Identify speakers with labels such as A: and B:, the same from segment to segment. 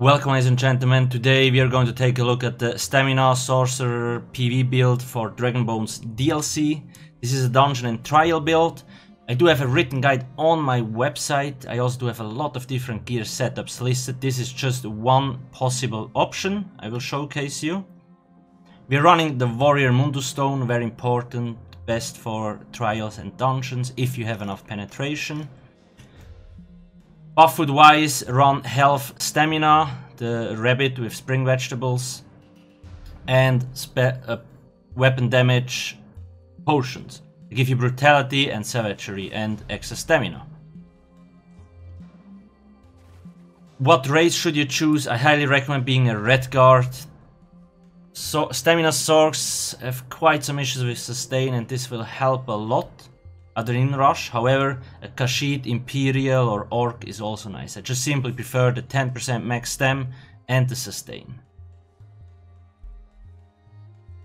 A: Welcome, ladies and gentlemen. Today we are going to take a look at the Stamina Sorcerer PvE build for Dragonbone's DLC. This is a dungeon and trial build. I do have a written guide on my website. I also do have a lot of different gear setups listed. This is just one possible option I will showcase you. We are running the Warrior Mundus Stone, very important, best for trials and dungeons if you have enough penetration. Buff food wise, run health stamina, the rabbit with spring vegetables, and weapon damage potions. They give you brutality and savagery and extra stamina. What race should you choose? I highly recommend being a red guard. So stamina sorcs have quite some issues with sustain, and this will help a lot. Other in rush, however, a Khajiit, Imperial or Orc is also nice. I just simply prefer the 10% max stem and the sustain.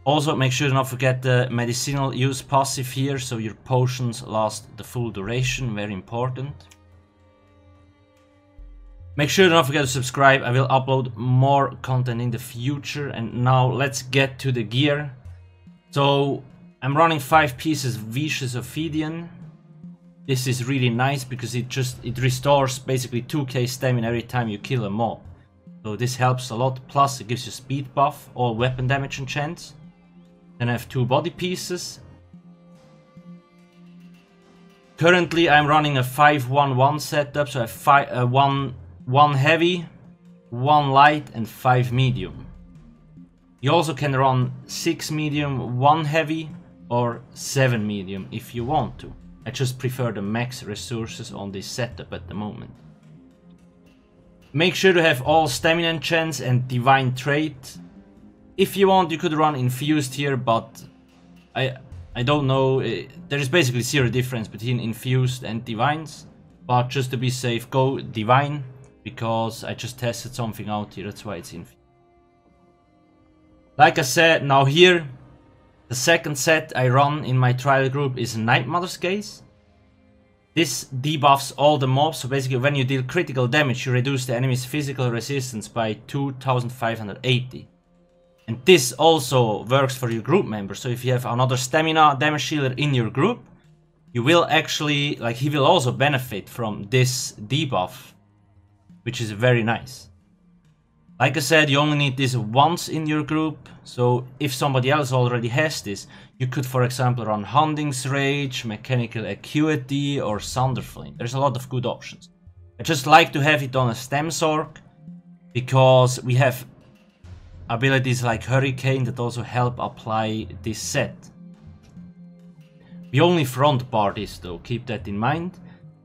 A: Also, make sure to not forget the medicinal use passive here, so your potions last the full duration, very important. Make sure to not forget to subscribe, I will upload more content in the future. And now let's get to the gear. So I'm running 5 pieces Vicious Ophidian. This is really nice because it restores basically 2k stamina every time you kill a mob. So this helps a lot, plus it gives you speed buff, all weapon damage and chance. Then I have 2 body pieces. Currently I'm running a 5-1-1 setup, so I have 1 heavy, 1 light and 5 medium. You also can run 6 medium, 1 heavy, or 7 medium if you want to. I just prefer the max resources on this setup at the moment. Make sure to have all stamina enchants and divine trait. If you want, you could run infused here, but I don't know. There is basically zero difference between infused and divines, but just to be safe, go divine, because I just tested something out here, that's why it's infused. Like I said, now here the second set I run in my trial group is Night Mother's Gaze. This debuffs all the mobs, so basically when you deal critical damage you reduce the enemy's physical resistance by 2580. And this also works for your group members, so if you have another stamina damage healer in your group, you will actually, like, he will also benefit from this debuff, which is very nice. Like I said, you only need this once in your group, so if somebody else already has this, you could, for example, run Hunting's Rage, Mechanical Acuity or Thunderflame. There's a lot of good options. I just like to have it on a stem sorc, because we have abilities like Hurricane that also help apply this set. We only front bar this though, keep that in mind,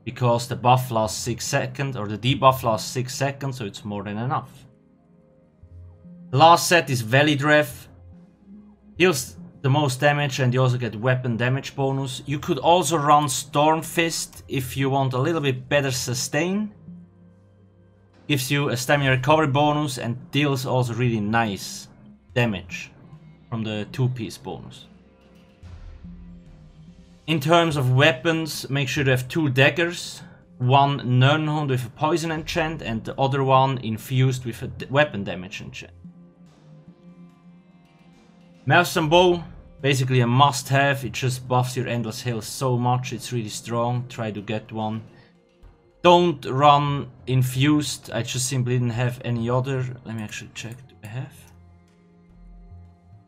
A: because the buff lasts 6 seconds, or the debuff lasts 6 seconds, so it's more than enough. The last set is Velidrev. Deals the most damage and you also get weapon damage bonus. You could also run Storm Fist if you want a little bit better sustain. Gives you a stamina recovery bonus and deals also really nice damage from the 2-piece bonus. In terms of weapons, make sure to have 2 daggers. One Nirnhund with a poison enchant and the other one infused with a weapon damage enchant. Maelstrom Bow, basically a must-have. It just buffs your endless health so much, it's really strong. Try to get one. Don't run infused, I just simply didn't have any other. Let me actually check, do I have?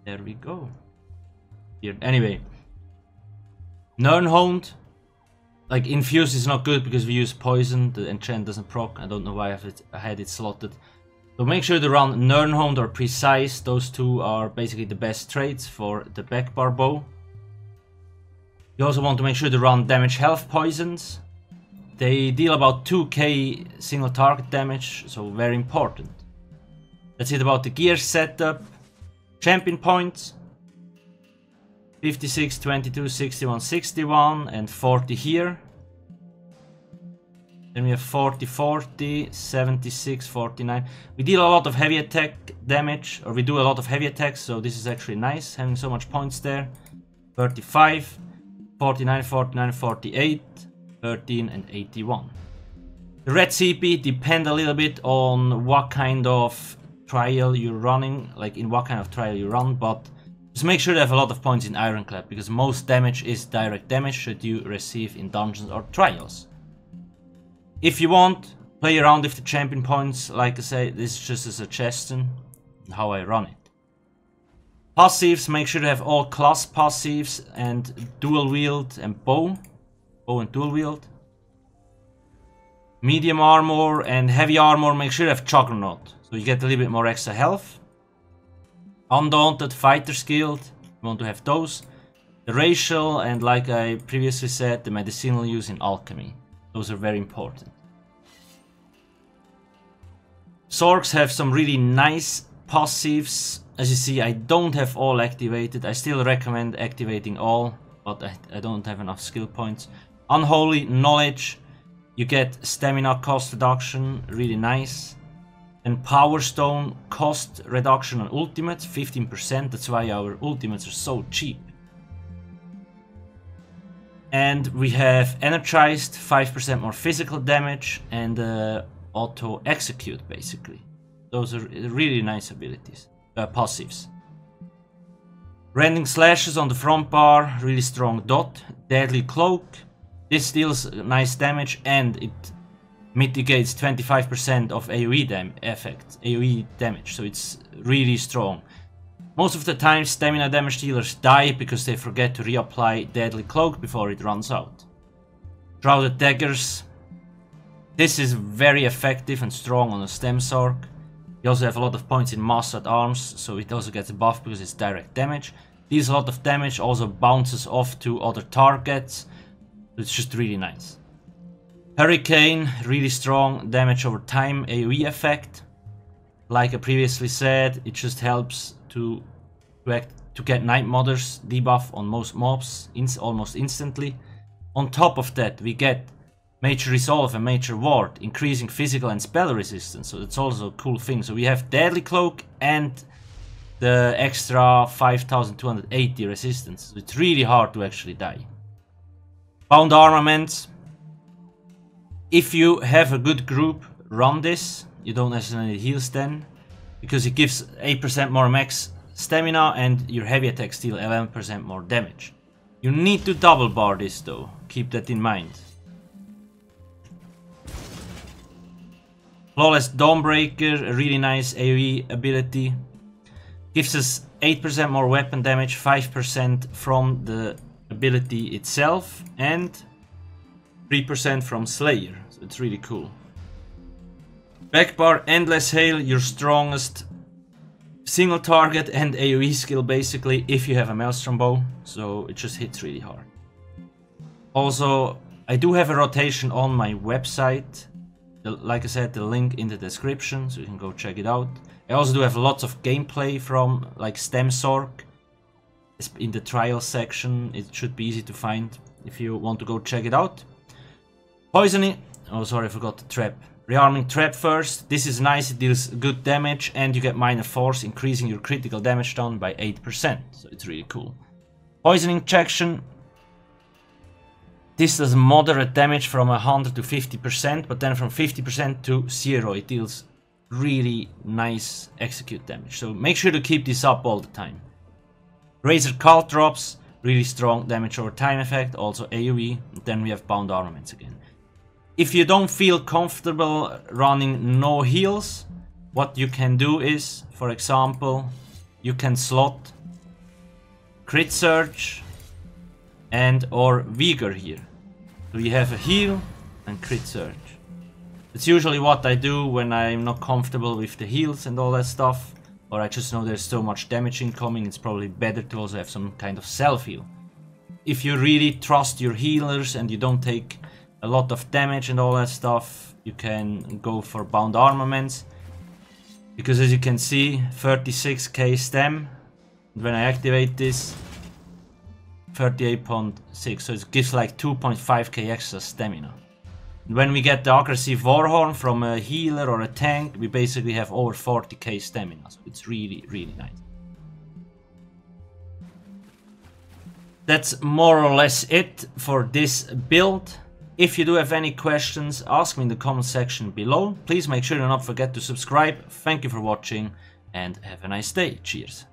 A: There we go. Here, anyway. Nirnhund, like, infused is not good because we use poison, the enchant doesn't proc. I don't know why I had it slotted. So make sure to run Nirnhund or Precise, those two are basically the best traits for the backbar bow. You also want to make sure to run damage health poisons. They deal about 2k single target damage, so very important. That's it about the gear setup. Champion points. 56, 22, 61, 61 and 40 here. Then we have 40, 40, 76, 49. We deal a lot of heavy attack damage, or we do a lot of heavy attacks, so this is actually nice, having so much points there. 35, 49, 49, 48, 13 and 81. The red CP depend a little bit on what kind of trial you're running, like in what kind of trial you run, but just make sure you have a lot of points in Ironclad, because most damage is direct damage should you receive in dungeons or trials. If you want, play around with the champion points. Like I say, this is just a suggestion how I run it. Passives, make sure to have all class passives and dual wield and bow and dual wield. Medium armor and heavy armor, make sure you have Juggernaut, so you get a little bit more extra health. Undaunted, Fighter Skilled, you want to have those. The racial and, like I previously said, the medicinal use in alchemy. Those are very important. Sorcs have some really nice passives. As you see, I don't have all activated. I still recommend activating all, but I don't have enough skill points. Unholy Knowledge, you get stamina cost reduction, really nice. And Power Stone cost reduction on ultimates, 15%. That's why our ultimates are so cheap. And we have Energized, 5% more physical damage, and Auto Execute, basically. Those are really nice abilities, passives. Rending Slashes on the front bar, really strong dot. Deadly Cloak, this deals nice damage and it mitigates 25% of AoE damage, so it's really strong. Most of the time stamina damage dealers die because they forget to reapply Deadly Cloak before it runs out. Shrouded Daggers, this is very effective and strong on a stem Sorc. You also have a lot of points in Mastered Arms, so it also gets buffed because it's direct damage. Deals a lot of damage, also bounces off to other targets. It's just really nice. Hurricane, really strong damage over time, AoE effect. Like I previously said, it just helps to get Night Mothers debuff on most mobs almost instantly. On top of that, we get Major Resolve and Major Ward, increasing physical and spell resistance, so that's also a cool thing. So we have Deadly Cloak and the extra 5280 resistance. So it's really hard to actually die. Bound Armaments. If you have a good group, run this. You don't necessarily need heals then, because it gives 8% more max stamina and your heavy attacks deal 11% more damage. You need to double bar this though, keep that in mind. Flawless Dawnbreaker, a really nice AoE ability. Gives us 8% more weapon damage, 5% from the ability itself, and 3% from Slayer. So it's really cool. Backbar, Endless Hail, your strongest single target and AoE skill basically if you have a Maelstrom bow. So it just hits really hard. Also, I do have a rotation on my website. Like I said, the link in the description, so you can go check it out. I also do have lots of gameplay from like Stem Sorc. In the trial section, it should be easy to find if you want to go check it out. Poisoning, oh sorry I forgot the trap. Rearming Trap first, this is nice, it deals good damage and you get minor force, increasing your critical damage down by 8%, so it's really cool. Poisoning Injection, this does moderate damage from 100 to 50%, but then from 50% to 0 it deals really nice execute damage, so make sure to keep this up all the time. Razor Caltrops, really strong damage over time effect, also AoE, then we have Bound Armaments again. If you don't feel comfortable running no heals, what you can do is, for example, you can slot Crit Surge and or Vigor here. So you have a heal and Crit Surge. It's usually what I do when I'm not comfortable with the heals and all that stuff, or I just know there's so much damage incoming, it's probably better to also have some kind of self-heal. If you really trust your healers and you don't take a lot of damage and all that stuff, you can go for Bound Armaments, because as you can see, 36k stem, when I activate this, 38.6, so it gives like 2.5k extra stamina. When we get the aggressive Warhorn from a healer or a tank, we basically have over 40k stamina, so it's really, really nice. That's more or less it for this build. If you do have any questions, ask me in the comment section below. Please make sure to not forget to subscribe. Thank you for watching and have a nice day. Cheers.